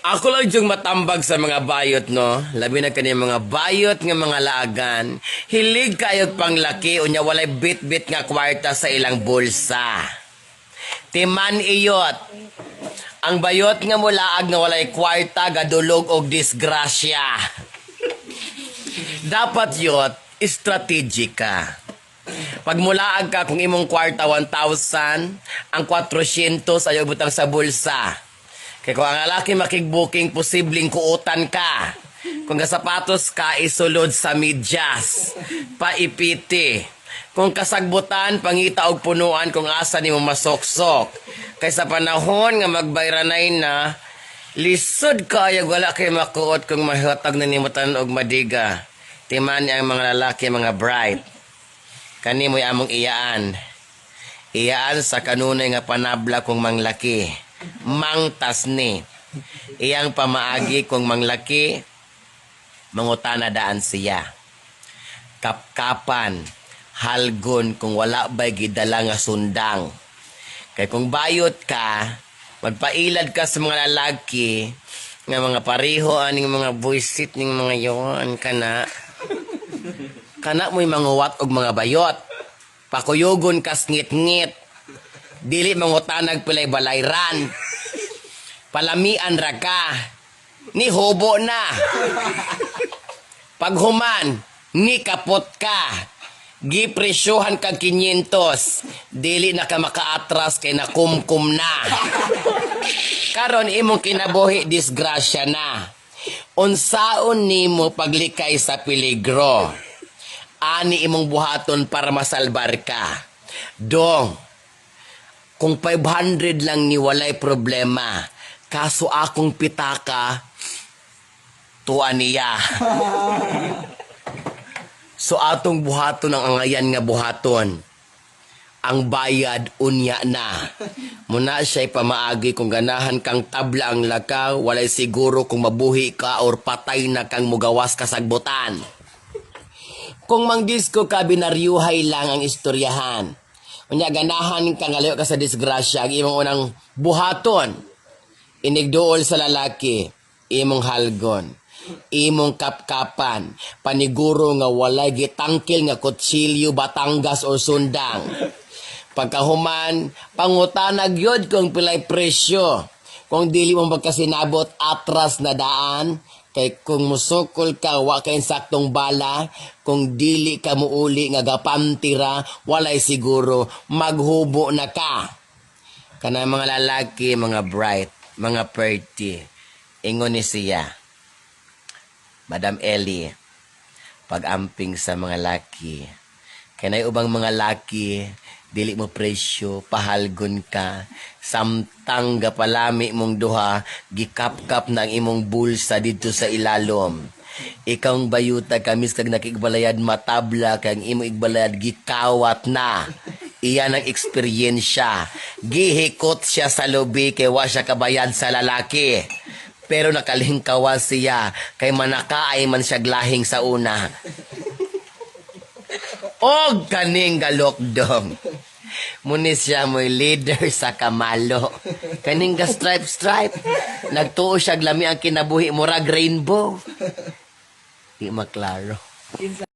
Ako lang yung matambag sa mga bayot, no? Labi na kani mga bayot nga mga laagan. Hilig kayot pang laki, unya walay bit-bit nga kwarta sa ilang bulsa. Timan iyot. Ang bayot nga mulaag nga walay kwarta, gadulog og disgrasya. Dapat yot, strategic ka. Pag mulaag ka, kung imong kwarta 1,000, ang 400 ayaw butang sa bulsa. Kaya kung ang lalaki makigbuking, posibleng kuutan ka. Kung sapatos ka, isulod sa medyas. Paipiti. Kung kasagbutan, pangita og punuan kung asa ni mo masoksok. Kaya sa panahon nga magbayranay na, lisod kaya wala kay makuot kung mahihatag na nimutan og madiga. Timan ang mga lalaki, mga bright. Kani mo'y among iyaan. Iyaan sa kanunay nga panabla kung manglaki. Mangtas ni. Iyang pamaagi kung manglaki, mangutana daan siya. Kapkapan, halgon kung wala ba'y gidala nga sundang. Kay kung bayot ka, magpailad ka sa mga lalaki, nga mga pareho, aning mga buisit, ning mga yon kana. Kana mo'y manguwat og mga bayot. Pakuyogon kas ngit-ngit. Dili mangutanag pilay balayran. Palamian ra ka. Ni hobo na. Paghuman, ni kapot ka. Gipresyohan kag 500. Dili na ka makaatras kay nakumkum na. Karon imong kinabuhi disgrasya na. Unsaon nimo paglikay sa peligro? Ani imong buhaton para masalbar ka. Dong, kung 500 lang ni walay problema, kaso akong pitaka, tuan niya. So atong buhaton ang angayan nga buhaton. Ang bayad unya na. Muna siya'y pamaagi kung ganahan kang tabla ang lakaw, walay siguro kung mabuhi ka or patay na kang mugawas kasagbutan. Kung mangdisko ka, binaryuhay lang ang istoryahan. Unya ganahan kang ngalayo ka sa disgrasya, ang imong unang buhaton. Inigduol sa lalaki, imong halgon. Imong kapkapan, paniguro nga walay gitangkil nga kutsilyo, batangas o sundang. Pagkahuman, pangutanag yun kung pilay presyo. Kung dili mo magkasinabot atras na daan, kay kung musukol ka, wa kay saktong bala, kung dili ka muuli nga gapantira, walay siguro, maghubo na ka. Kana mga lalaki, mga bright, mga pretty, ingon ni siya, Madam Ellie, pag-amping sa mga laki. Kanay ubang mga laki, dili mo presyo, pahalgon ka, samtang gapalami mong duha, gikap-kap na ang imong bulsa dito sa ilalom. Ikaw bayuta kamis kag nakigbalayad matabla, kag imong igbalayad gikawat na. Iyan ang eksperyensya. Gihikot siya sa lobi kay wa siya kabayad sa lalaki. Pero nakalingkawa siya kay manakaay man siya glahing sa una. Og kaning galokdom. Munis siya mo'y leader sa kamalo. Kaning ga stripe. Nagtuo siya glami ang kinabuhi murag rainbow. Di maklaro.